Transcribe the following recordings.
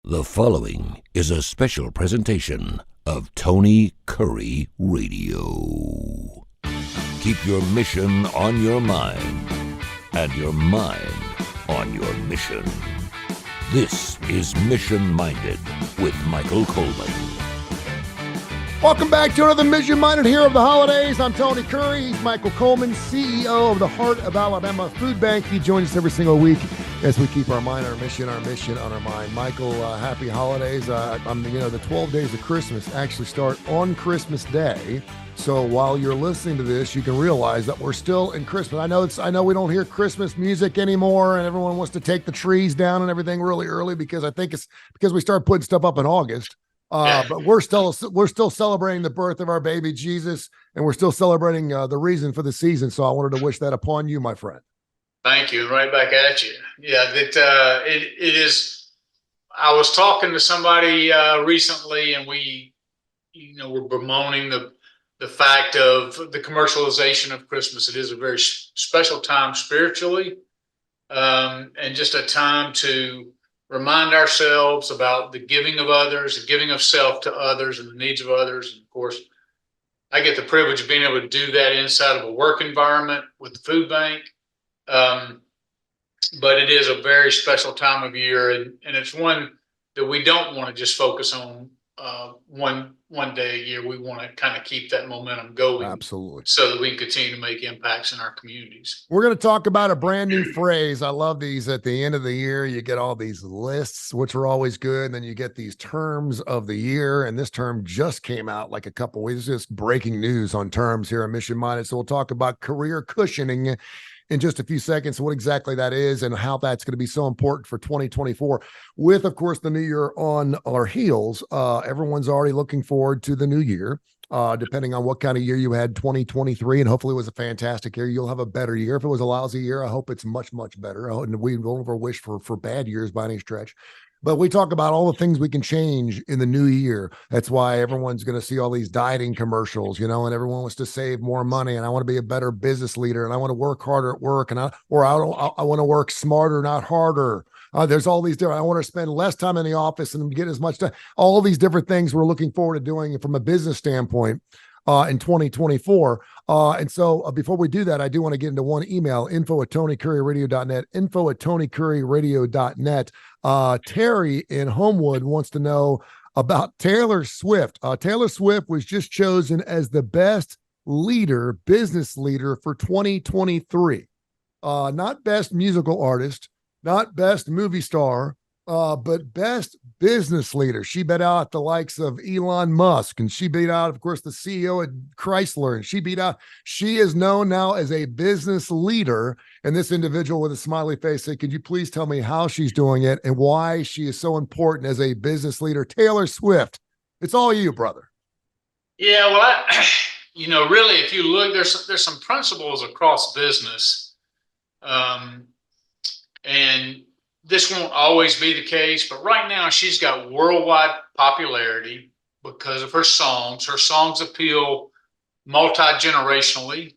The following is a special presentation of Tony Curry Radio. Keep your mission on your mind and your mind on your mission. This is Mission Minded with Michael Coleman. Welcome back to another Mission Minded Hero of the Holidays. I'm Tony Curry. He's Michael Coleman, CEO of the Heart of Alabama Food Bank. He joins us every single week as we keep our mind, our mission on our mind. Michael, happy holidays. The 12 days of Christmas actually start on Christmas Day. So while you're listening to this, you can realize that we're still in Christmas. I know we don't hear Christmas music anymore, and everyone wants to take the trees down and everything really early because I think it's because we start putting stuff up in August. But we're still celebrating the birth of our baby Jesus, and we're still celebrating the reason for the season. So I wanted to wish that upon you, my friend. Thank you. Right back at you. Yeah, it is. I was talking to somebody recently, and we're bemoaning the fact of the commercialization of Christmas. It is a very special time spiritually, and just a time to remind ourselves about the giving of others, the giving of self to others, and the needs of others. And of course, I get the privilege of being able to do that inside of a work environment with the food bank. But it is a very special time of year, and it's one that we don't want to just focus on one day a year. We want to kind of keep that momentum going. Absolutely. So that we can continue to make impacts in our communities. We're going to talk about a brand new phrase. I love these. At the end of the year, you get all these lists, which are always good. And then you get these terms of the year. And this term just came out like a couple weeks. Just breaking news on terms here on Mission Minded. So we'll talk about career cushioning in just a few seconds, what exactly that is and how that's going to be so important for 2024 with, of course, the new year on our heels. Everyone's already looking forward to the new year, depending on what kind of year you had 2023. And hopefully it was a fantastic year. You'll have a better year. If it was a lousy year, I hope it's much, much better. And we don't ever wish for bad years by any stretch. But we talk about all the things we can change in the new year. That's why everyone's going to see all these dieting commercials, and everyone wants to save more money. And I want to be a better business leader, and I want to work harder at work, I want to work smarter, not harder. There's all these different. I want to spend less time in the office and get as much time. All these different things we're looking forward to doing from a business standpoint in 2024. And so before we do that, I do want to get into one email, info@tonycurryradio.net, info@tonycurryradio.net. Terry in Homewood wants to know about Taylor Swift. Taylor Swift was just chosen as the best business leader for 2023. Not best musical artist, not best movie star, but best business leader. She beat out the likes of Elon Musk, and she beat out, of course, the CEO at Chrysler, and she is known now as a business leader. And this individual with a smiley face said, could you please tell me how she's doing it and why she is so important as a business leader? Taylor Swift, it's all you, brother. Yeah, well, really, if you look, there's some principles across business, and this won't always be the case, but right now she's got worldwide popularity because of her songs. Her songs appeal multi-generationally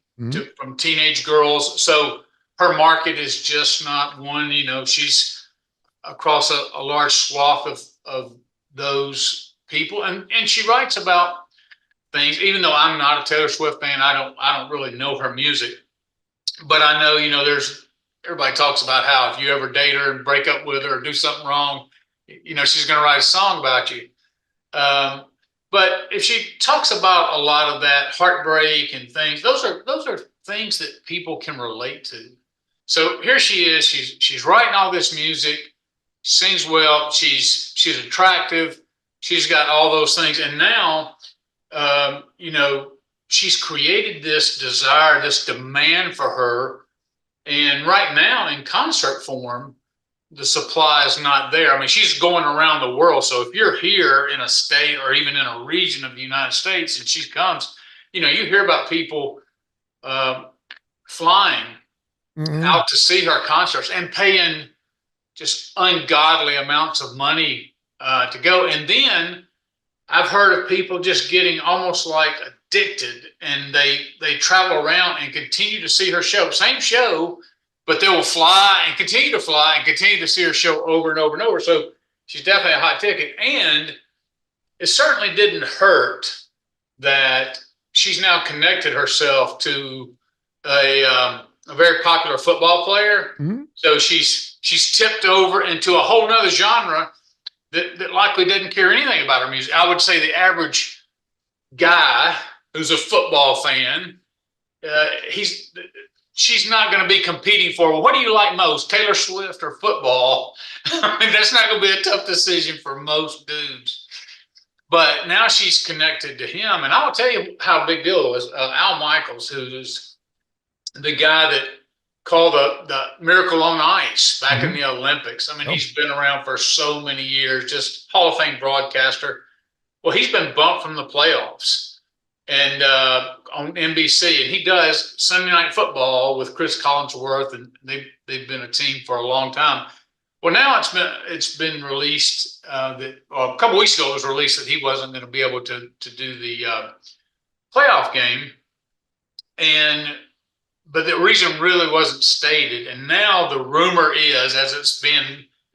from teenage girls. So her market is just not one, she's across a large swath of those people. And she writes about things, even though I'm not a Taylor Swift fan, I don't really know her music, but I know, everybody talks about how if you ever date her and break up with her or do something wrong, she's going to write a song about you. But if she talks about a lot of that heartbreak and things, those are things that people can relate to. So here she is. She's writing all this music, sings well. She's attractive. She's got all those things, and now, she's created this desire, this demand for her. And right now, in concert form, the supply is not there. I mean, she's going around the world. So if you're here in a state or even in a region of the United States and she comes, you hear about people flying out to see her concerts and paying just ungodly amounts of money to go. And then I've heard of people just getting almost like addicted, and they travel around and continue to see her show, same show, but they will fly and continue to see her show over and over and over. So She's definitely a hot ticket. And it certainly didn't hurt that she's now connected herself to a very popular football player. Mm-hmm. So she's tipped over into a whole nother genre that likely didn't care anything about her music. I would say the average guy who's a football fan, she's not going to be competing for, well, what do you like most, Taylor Swift or football? I mean, that's not going to be a tough decision for most dudes. But now she's connected to him. And I will tell you how big deal it was. Al Michaels, who's the guy that called the Miracle on Ice back in the Olympics. I mean, he's been around for so many years, just Hall of Fame broadcaster. Well, he's been bumped from the playoffs and on NBC, and he does Sunday Night Football with Chris Collinsworth, and they've been a team for a long time. Well, now it's been released that a couple weeks ago it was released that he wasn't going to be able to do the playoff game, but the reason really wasn't stated. And now the rumor is, as it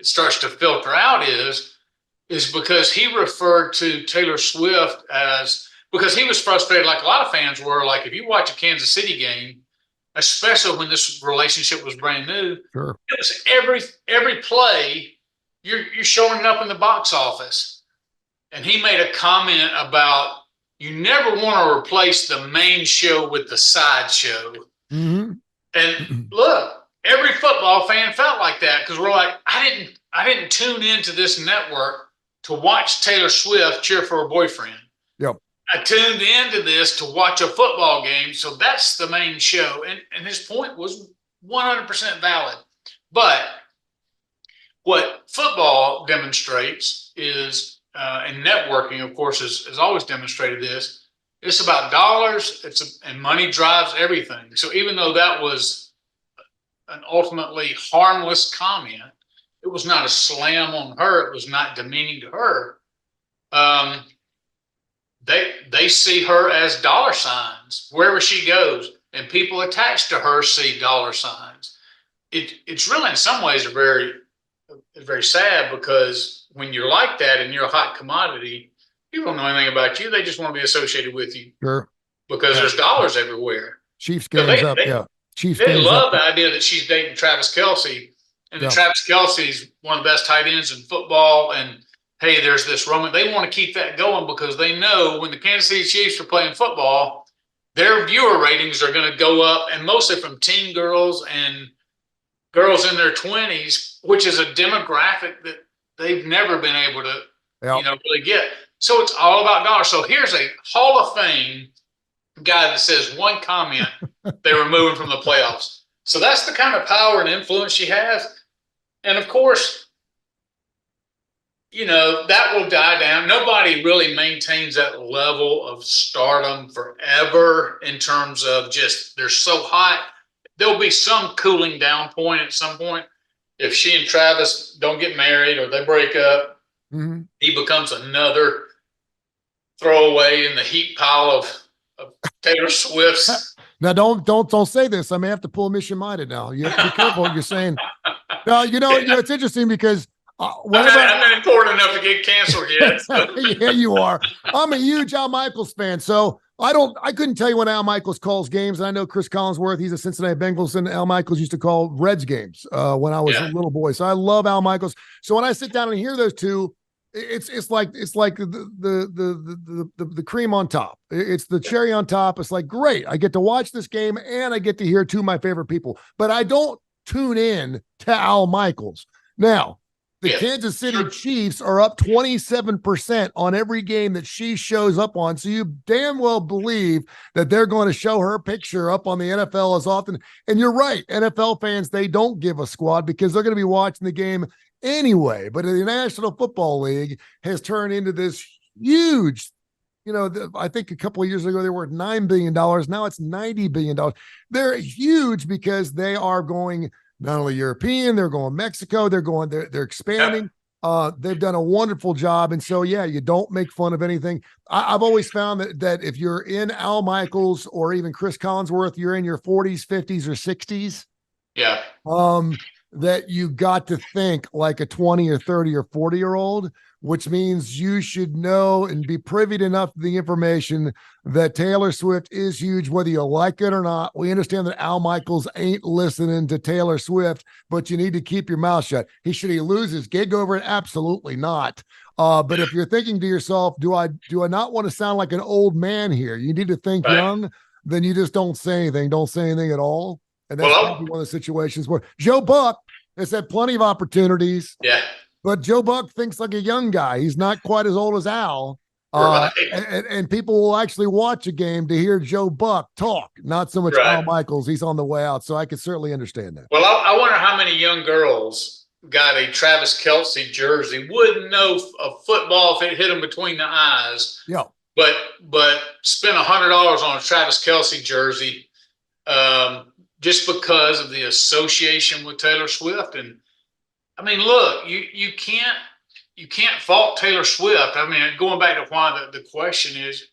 starts to filter out, is because he referred to Taylor Swift because he was frustrated, like a lot of fans were. Like, if you watch a Kansas City game, especially when this relationship was brand new, sure, it was every play you're showing up in the box office. And he made a comment about, you never want to replace the main show with the side show. Mm-hmm. And look, every football fan felt like that, because we're like, I didn't tune into this network to watch Taylor Swift cheer for her boyfriend. Yep. I tuned into this to watch a football game, so that's the main show. And his point was 100% valid. But what football demonstrates is, and networking, of course, has always demonstrated this, it's about dollars, and money drives everything. So even though that was an ultimately harmless comment, it was not a slam on her, it was not demeaning to her. They see her as dollar signs wherever she goes, and people attached to her see dollar signs. It's really, in some ways, very sad, because when you're like that and you're a hot commodity, people don't know anything about you. They just want to be associated with you. Sure. Because there's dollars everywhere. Chiefs games up. Yeah. Chiefs They games love up. the idea that she's dating Travis Kelce. And Yeah. Travis Kelce's one of the best tight ends in football. And hey, there's this Roman. They want to keep that going, because they know when the Kansas City Chiefs are playing football, their viewer ratings are going to go up, and mostly from teen girls and girls in their 20s, which is a demographic that they've never been able to really get. So it's all about dollars. So here's a Hall of Fame guy that says one comment, they remove him from the playoffs. So that's the kind of power and influence she has. And of course, that will die down. Nobody really maintains that level of stardom forever, in terms of just, they're so hot. There'll be some cooling down point at some point. If she and Travis don't get married or they break up, he becomes another throwaway in the heap pile of Taylor Swift's. Now, don't say this. I may have to pull Mission Minded now. You have to be careful what you're saying. No, it's interesting, because I'm not important enough to get canceled yet. So. Yeah, you are. I'm a huge Al Michaels fan, so I couldn't tell you when Al Michaels calls games. And I know Chris Collinsworth, he's a Cincinnati Bengals, and Al Michaels used to call Reds games when I was a little boy. So I love Al Michaels. So when I sit down and hear those two, it's like the cream on top. It's the cherry on top. It's like, great, I get to watch this game and I get to hear two of my favorite people. But I don't tune in to Al Michaels. Now, the Kansas City Chiefs are up 27% on every game that she shows up on. So you damn well believe that they're going to show her picture up on the NFL as often. And you're right. NFL fans, they don't give a squad, because they're going to be watching the game anyway. But the National Football League has turned into this huge, I think a couple of years ago, they were at $9 billion. Now it's $90 billion. They're huge because they are going not only European, they're going Mexico, they're expanding. They've done a wonderful job. And so, you don't make fun of anything. I've always found that if you're in Al Michaels or even Chris Collinsworth, you're in your 40s, 50s, or 60s. Yeah. that you got to think like a 20 or 30 or 40-year-old, which means you should know and be privy enough to the information that Taylor Swift is huge, whether you like it or not. We understand that Al Michaels ain't listening to Taylor Swift, but you need to keep your mouth shut. Should he lose his gig over it? Absolutely not. But if you're thinking to yourself, do I not want to sound like an old man here? You need to think young, then you just don't say anything. Don't say anything at all. And that's probably one of the situations where Joe Buck has had plenty of opportunities. Yeah. But Joe Buck thinks like a young guy. He's not quite as old as Al. And people will actually watch a game to hear Joe Buck talk, not so much Al Michaels. He's on the way out. So I can certainly understand that. Well, I wonder how many young girls got a Travis Kelce jersey, wouldn't know a football if it hit them between the eyes. Yeah. But spent $100 on a Travis Kelce jersey just because of the association with Taylor Swift. And I mean, look, you can't fault Taylor Swift. I mean, going back to why the question is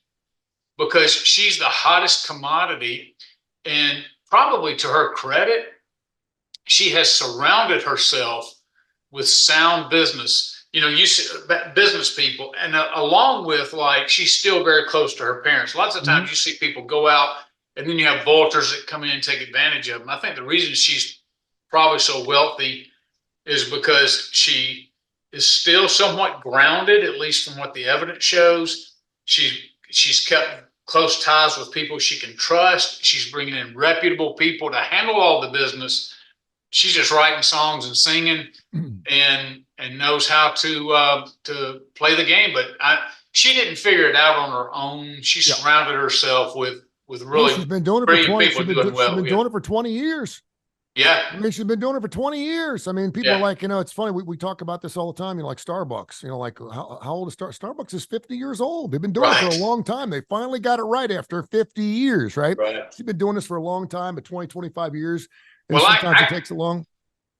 because she's the hottest commodity, and probably to her credit, she has surrounded herself with sound business, business people, and along with she's still very close to her parents. Lots of times you see people go out and then you have vultures that come in and take advantage of them. I think the reason she's probably so wealthy is because she is still somewhat grounded, at least from what the evidence shows. She's kept close ties with people she can trust. She's bringing in reputable people to handle all the business. She's just writing songs and singing and knows how to play the game. But she didn't figure it out on her own. She surrounded herself with really she's been doing it for 20 people doing it for 20 years. Yeah. I mean, she's been doing it for 20 years. I mean, people are like, it's funny. We talk about this all the time. Like Starbucks, like how old is Starbucks is 50 years old. They've been doing it for a long time. They finally got it right after 50 years, right? She's been doing this for a long time, but 20, 25 years. And sometimes it takes a long.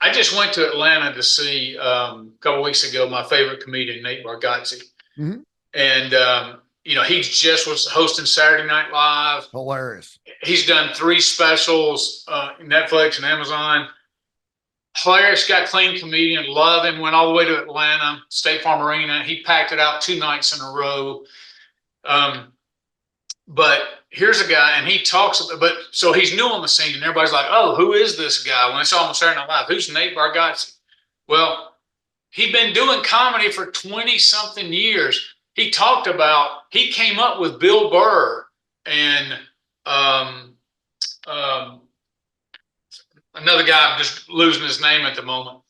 I just went to Atlanta to see a couple of weeks ago my favorite comedian, Nate Bargatze. Mm-hmm. And, he just was hosting Saturday Night Live. Hilarious. He's done 3 specials, Netflix and Amazon. Hilarious, got clean comedian, love him, went all the way to Atlanta, State Farm Arena. He packed it out 2 nights in a row. But here's a guy, and he talks, so he's new on the scene, and everybody's like, oh, who is this guy? When I saw him on Saturday Night Live, who's Nate Bargatze? Well, he'd been doing comedy for 20-something years. He talked about, he came up with Bill Burr and another guy, I'm just losing his name at the moment.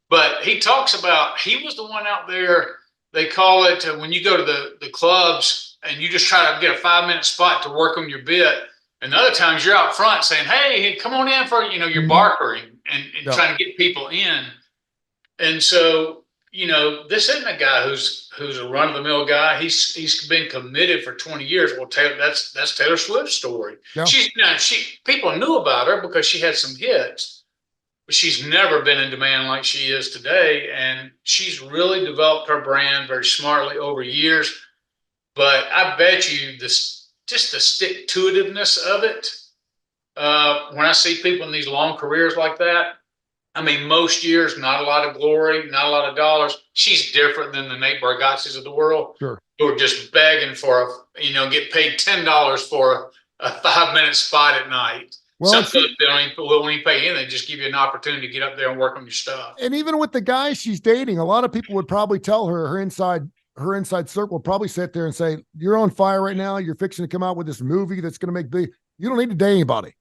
But he talks about, he was the one out there, they call it, when you go to the clubs and you just try to get a 5-minute spot to work on your bit. And other times you're out front saying, hey, come on in for, you're bartering and trying to get people in. And so, this isn't a guy who's a run-of-the-mill guy. He's been committed for 20 years. Well, that's Taylor Swift's story. Yeah. People knew about her because she had some hits, but she's never been in demand like she is today. And she's really developed her brand very smartly over years. But I bet you just the stick-to-itiveness of it. When I see people in these long careers like that, I mean, most years, not a lot of glory, not a lot of dollars. She's different than the Nate Bargatzes of the world. Sure. Who are just begging for get paid $10 for a 5-minute spot at night. Well, some folks don't even pay in. They just give you an opportunity to get up there and work on your stuff. And even with the guys she's dating, a lot of people would probably tell her inside circle would probably sit there and say, you're on fire right now. You're fixing to come out with this movie that's going to make big. You don't need to date anybody,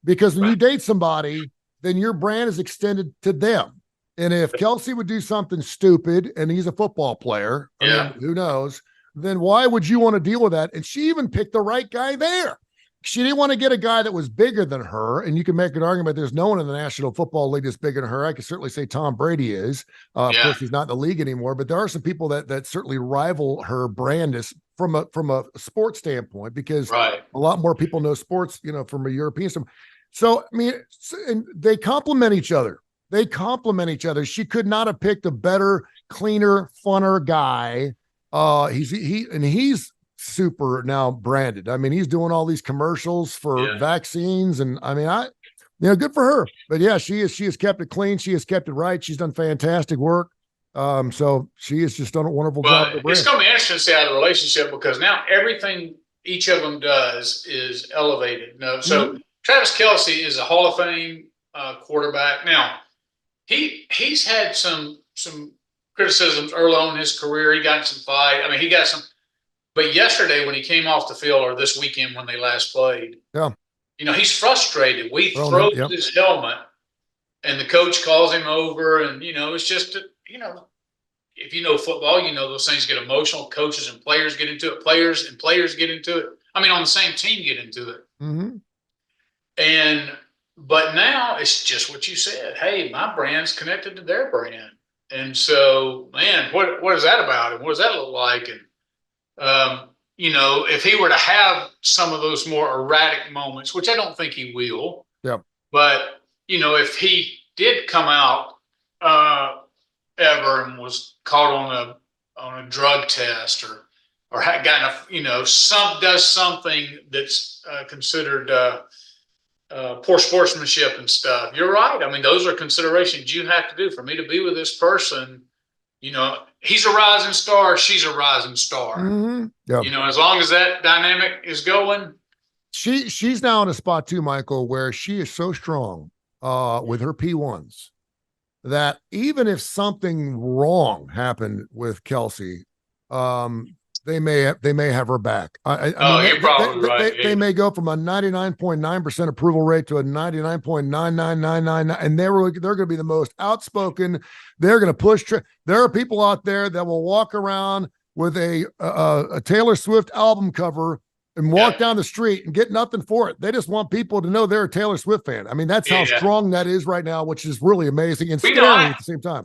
because when you date somebody, then your brand is extended to them. And if Kelce would do something stupid and he's a football player, I mean, who knows, then why would you want to deal with that? And she even picked the right guy there. She didn't want to get a guy that was bigger than her. And you can make an argument. There's no one in the National Football League that's bigger than her. I could certainly say Tom Brady is. Of course, he's not in the league anymore, but there are some people that certainly rival her brand from a sports standpoint, because a lot more people know sports, from a European standpoint. So, I mean, and they complement each other. She could not have picked a better, cleaner, funner guy. He's super now branded. I mean, he's doing all these commercials for vaccines. And I mean, Good for her. But yeah, she has kept it clean. She has kept it right. She's done fantastic work. So she has just done a wonderful job. It's going to be interesting to see how the relationship, because now everything each of them does is elevated. So Travis Kelce is a Hall of Fame quarterback. Now he's had some criticisms early on in his career. He got in some fight. I mean, he got some. But yesterday when he came off the field, or this weekend when they last played, he's frustrated. We throw his helmet, and the coach calls him over, and it's just if you know football, those things get emotional. Coaches and players get into it. Players get into it. I mean, on the same team get into it. But now it's just what you said. Hey, my brand's connected to their brand. And so, man, what is that about? And what does that look like? And, if he were to have some of those more erratic moments, which I don't think he will. But, if he did come out ever and was caught on a drug test or had gotten does something that's considered poor sportsmanship and stuff. You're right. I mean, those are considerations you have to do. For me to be with this person, he's a rising star, she's a rising star. As long as that dynamic is going. She's now in a spot too, Michael, where she is so strong with her P1s that even if something wrong happened with Kelce, they may have her back. You're probably right. They may go from a 99.9% approval rate to a 99.99999, and they're going to be the most outspoken. They're going to push. There are people out there that will walk around with a Taylor Swift album cover and walk down the street and get nothing for it. They just want people to know they're a Taylor Swift fan. I mean, that's how strong that is right now, which is really amazing and scary at the same time.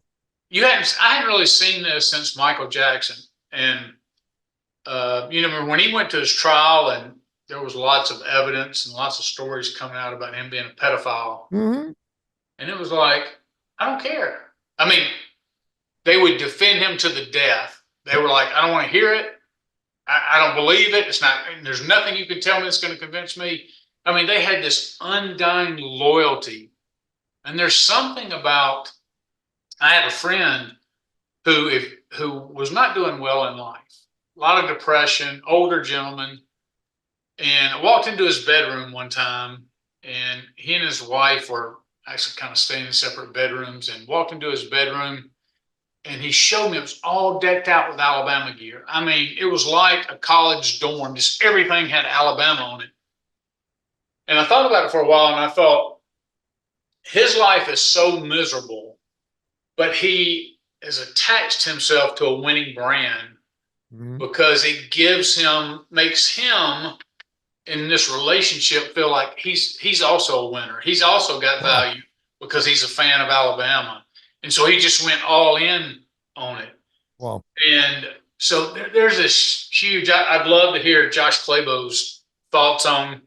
I hadn't really seen this since Michael Jackson. And, remember when he went to his trial and there was lots of evidence and lots of stories coming out about him being a pedophile. And it was like, I don't care. I mean, they would defend him to the death. They were like, I don't want to hear it. I don't believe it. It's not, there's nothing you can tell me that's going to convince me. I mean, they had this undying loyalty. And there's something about, I have a friend who was not doing well in life, a lot of depression, older gentleman. And I walked into his bedroom one time, and he and his wife were actually kind of staying in separate bedrooms, and walked into his bedroom. And he showed me it was all decked out with Alabama gear. I mean, it was like a college dorm. Just everything had Alabama on it. And I thought about it for a while, and I thought, his life is so miserable, but he has attached himself to a winning brand because it makes him in this relationship feel like he's also a winner. He's also got value because he's a fan of Alabama. And so he just went all in on it. Wow. And so there's this huge, I'd love to hear Josh Claybo's thoughts on,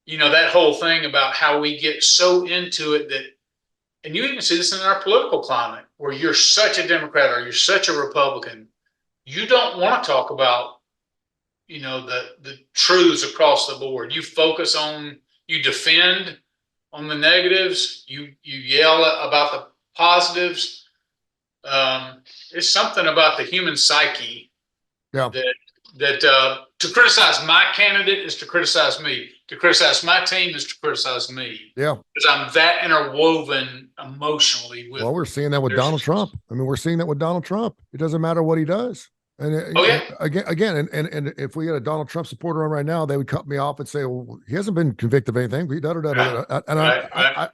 that whole thing about how we get so into it that, and you even see this in our political climate, where you're such a Democrat or you're such a Republican, you don't want to talk about, the truths across the board. You focus on, you defend on the negatives, you yell about the positives. It's something about the human psyche that to criticize my candidate is to criticize me. To criticize my team is to criticize me. Yeah. Because I'm that interwoven emotionally with. Well, we're seeing that with Donald Trump. I mean, we're seeing that with Donald Trump. It doesn't matter what he does. And again, and if we had a Donald Trump supporter on right now, they would cut me off and say, "Well, he hasn't been convicted of anything." And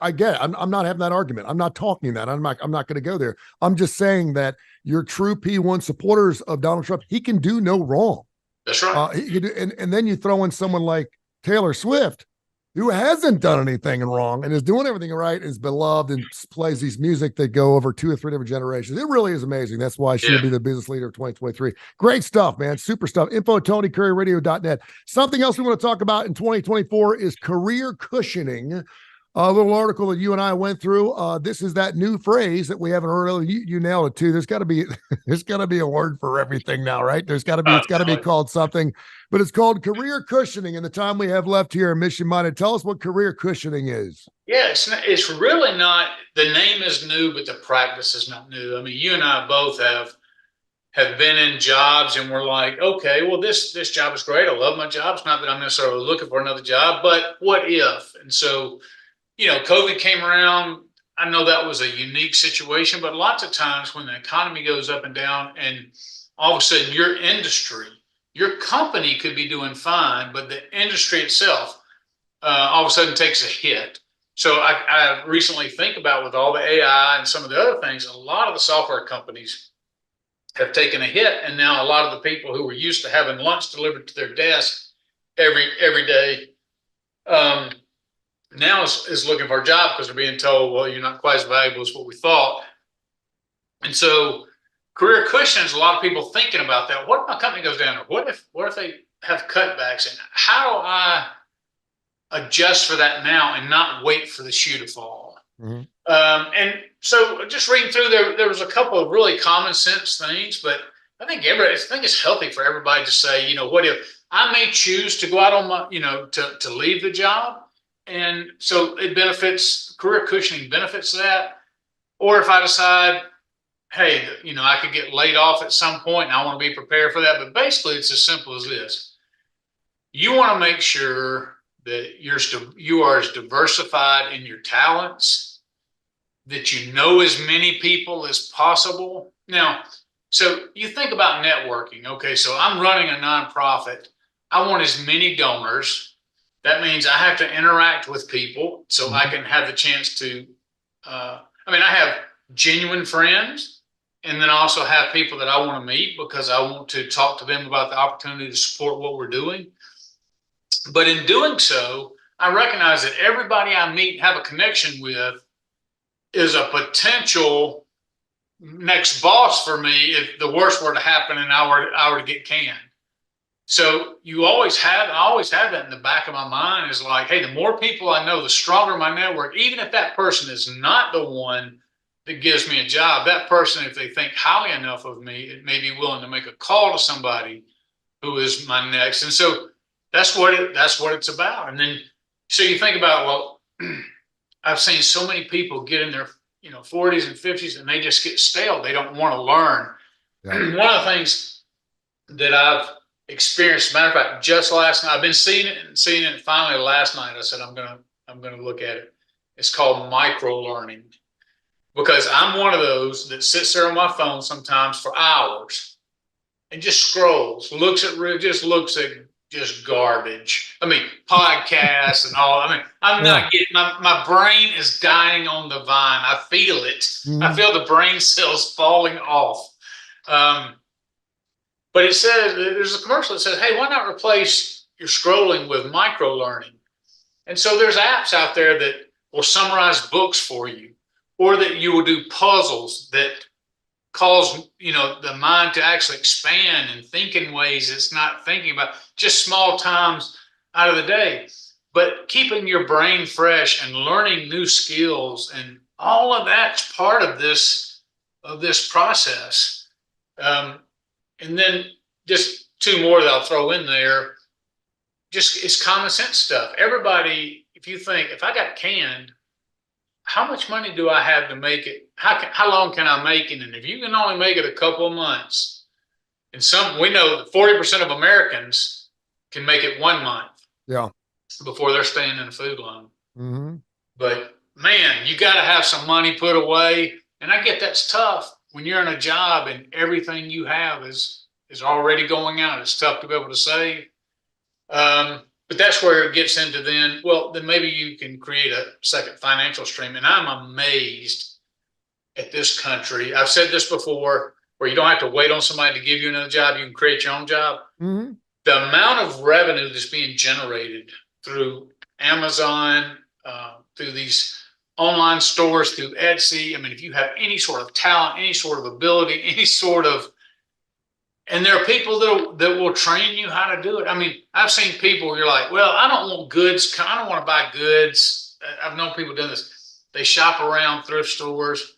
I get it. I'm not having that argument. I'm not talking that. I'm not going to go there. I'm just saying that your true P1 supporters of Donald Trump, he can do no wrong. That's right. And then you throw in someone like Taylor Swift, who hasn't done anything wrong and is doing everything right, is beloved and plays these music that go over 2 or 3 different generations. It really is amazing. That's why she'll be the business leader of 2023. Great stuff, man. Super stuff. Info at TonyCurryRadio.net. Something else we want to talk about in 2024 is career cushioning. A little article that you and I went through. This is that new phrase that we haven't heard. You nailed it too. There's got to be there's got to be a word for everything now, right? There's got to be it's got to be called something, but it's called career cushioning. In the time we have left here in Mission Minded, tell us what career cushioning is. Yeah, it's really not. The name is new, but the practice is not new. I mean, you and I both have been in jobs, and we're like, okay, well, this job is great. I love my job. It's not that I'm necessarily looking for another job, but what if? And so, COVID came around. I know that was a unique situation, but lots of times when the economy goes up and down and all of a sudden your industry, your company could be doing fine, but the industry itself all of a sudden takes a hit. So I recently think about with all the AI and some of the other things, a lot of the software companies have taken a hit. And now a lot of the people who were used to having lunch delivered to their desk every day, now is looking for a job because they're being told, well, you're not quite as valuable as what we thought. And so career cushioning is a lot of people thinking about that. What if my company goes down? Or what if they have cutbacks? And how do I adjust for that now and not wait for the shoe to fall? Mm-hmm. And so just reading through there was a couple of really common sense things, but I think it's healthy for everybody to say, what if I may choose to go out on my, to leave the job. And so it benefits, career cushioning benefits that. Or if I decide, hey, I could get laid off at some point and I want to be prepared for that. But basically it's as simple as this. You want to make sure that you are as diversified in your talents, that you know as many people as possible. Now, so you think about networking. Okay, so I'm running a nonprofit. I want as many donors. That means I have to interact with people so I can have the chance to, I have genuine friends, and then I also have people that I want to meet because I want to talk to them about the opportunity to support what we're doing. But in doing so, I recognize that everybody I meet and have a connection with is a potential next boss for me if the worst were to happen and I were to get canned. So I always have that in the back of my mind is like, hey, the more people I know, the stronger my network. Even if that person is not the one that gives me a job, that person, if they think highly enough of me, it may be willing to make a call to somebody who is my next. And so that's what it's about. And then, so you think about, well, I've seen so many people get in their, 40s and 50s and they just get stale. They don't want to learn. Yeah. One of the things that I've experienced, matter of fact, just last night, I've been seeing it. And finally last night I said, I'm going to look at it. It's called micro learning, because I'm one of those that sits there on my phone sometimes for hours and just scrolls, looks at just garbage. Podcasts and all. I'm not getting, my brain is dying on the vine. I feel it. Mm-hmm. I feel the brain cells falling off. But it says, there's a commercial that says, hey, why not replace your scrolling with micro learning? And so there's apps out there that will summarize books for you, or that you will do puzzles that cause, the mind to actually expand and think in ways it's not thinking about, just small times out of the day. But keeping your brain fresh and learning new skills, and all of that's part of this process. And then just two more that I'll throw in there. Just it's common sense stuff. Everybody, if you think, if I got canned, how much money do I have to make it? How long can I make it? And if you can only make it a couple of months, and we know that 40% of Americans can make it 1 month. Yeah. Before they're staying in a food loan. Mm-hmm. But man, you got to have some money put away. And I get that's tough when you're in a job and everything you have is already going out. It's tough to be able to save. But that's where it gets into then maybe you can create a second financial stream. And I'm amazed at this country. I've said this before, where you don't have to wait on somebody to give you another job. You can create your own job. Mm-hmm. The amount of revenue that's being generated through Amazon, through these online stores, through Etsy. If you have any sort of talent, any sort of ability, and there are people that will train you how to do it. I've seen people where you're like, well, I don't want goods. I don't want to buy goods I've known people doing this. They shop around thrift stores.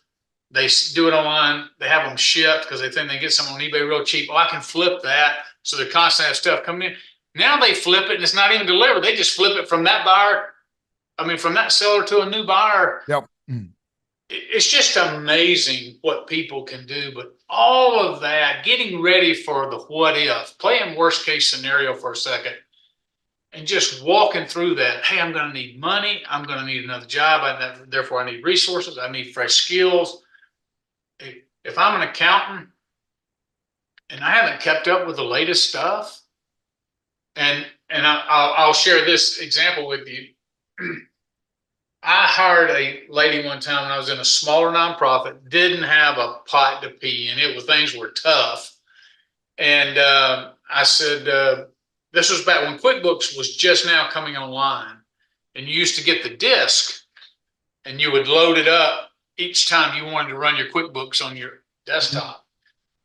They do it online. They have them shipped because they think they get some on eBay real cheap. Oh, I can flip that. So they constantly have stuff coming in. Now they flip it and it's not even delivered. They just flip it from that buyer. From that seller to a new buyer. Yep. It's just amazing what people can do. But all of that, getting ready for the what if, playing worst case scenario for a second, and just walking through that. Hey, I'm going to need money. I'm going to need another job. Therefore, I need resources. I need fresh skills. If I'm an accountant and I haven't kept up with the latest stuff, and I'll share this example with you. I hired a lady one time when I was in a smaller nonprofit, didn't have a pot to pee in. Things were tough. And I said, this was back when QuickBooks was just now coming online. And you used to get the disc and you would load it up each time you wanted to run your QuickBooks on your desktop.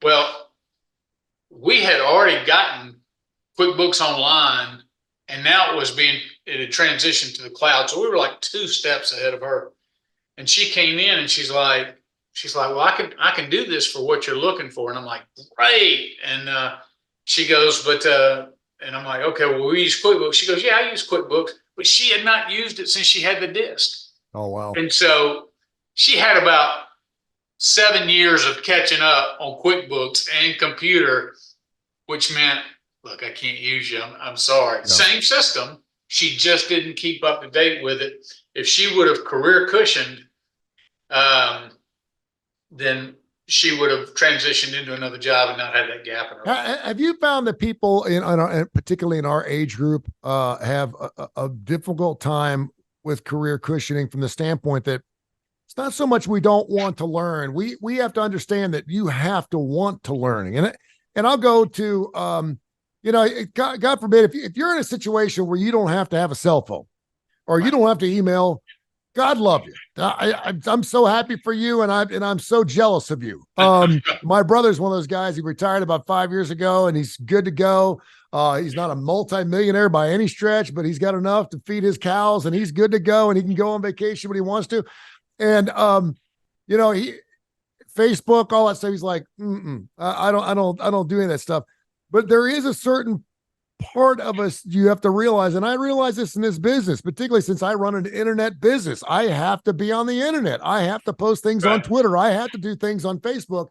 Well, we had already gotten QuickBooks Online, and now it had transitioned to the cloud. So we were like 2 steps ahead of her. And she came in and she's like, well, I can do this for what you're looking for. And I'm like, great. And she goes, and I'm like, okay, well, we use QuickBooks. She goes, yeah, I use QuickBooks, but she had not used it since she had the disc. Oh, wow. And so she had about 7 years of catching up on QuickBooks and computer, which meant, look, I can't use you. I'm sorry. No. Same system. She just didn't keep up to date with it. If she would have career cushioned, then she would have transitioned into another job and not had that gap in her life. Have you found that people particularly in our age group, have a difficult time with career cushioning from the standpoint that it's not so much we don't want to learn. We have to understand that you have to want to learn. And I'll go to, God forbid, if you're in a situation where you don't have to have a cell phone or you don't have to email, God love you. I'm so happy for you, and I'm so jealous of you. My brother's one of those guys. He retired about 5 years ago, and he's good to go. He's not a multimillionaire by any stretch, but he's got enough to feed his cows, and he's good to go, and he can go on vacation when he wants to. And he Facebook, all that stuff. He's like, I don't do any of that stuff. But there is a certain part of us you have to realize, and I realize this in this business, particularly since I run an internet business. I have to be on the internet. I have to post things on Twitter. I have to do things on Facebook.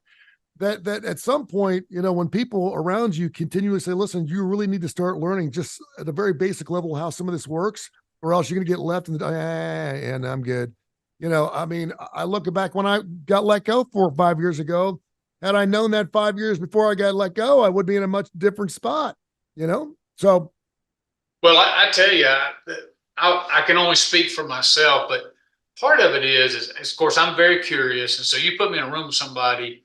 That at some point, when people around you continuously say, listen, you really need to start learning just at a very basic level how some of this works, or else you're going to get left in the and I'm good. I look back when I got let go 4 or 5 years ago. Had I known that 5 years before I got let go, I would be in a much different spot, So. Well, I tell you, I can only speak for myself, but part of it is of course, I'm very curious. And so you put me in a room with somebody,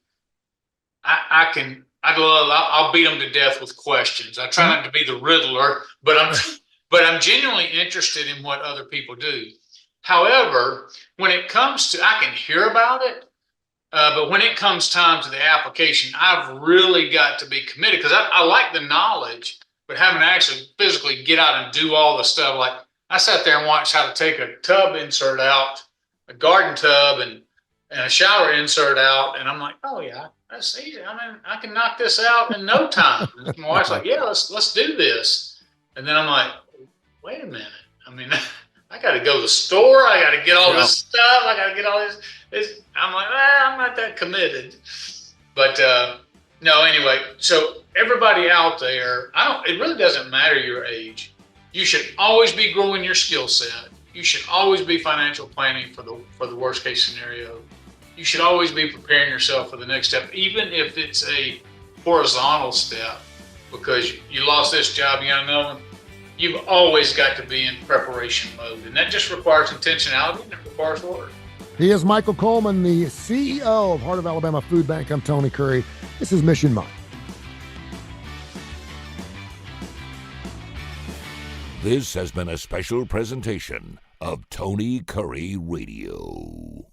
I'll beat them to death with questions. I try not to be the Riddler, but I'm genuinely interested in what other people do. However, when it comes to, I can hear about it, but when it comes time to the application, I've really got to be committed because I like the knowledge, but having to actually physically get out and do all the stuff. Like I sat there and watched how to take a tub insert out, a garden tub, and a shower insert out, and I'm like, oh yeah, that's easy. I can knock this out in no time. And my wife's like, yeah, let's do this. And then I'm like, wait a minute. I got to go to the store. I got to get all this stuff. I got to get all this. I'm like, I'm not that committed. But no, anyway. So everybody out there, it really doesn't matter your age. You should always be growing your skill set. You should always be financial planning for the worst case scenario. You should always be preparing yourself for the next step, even if it's a horizontal step, because you lost this job, you got another one. You've always got to be in preparation mode, and that just requires intentionality and it requires work. He is Michael Coleman, the CEO of Heart of Alabama Food Bank. I'm Tony Curry. This is Mission Mind. This has been a special presentation of Tony Curry Radio.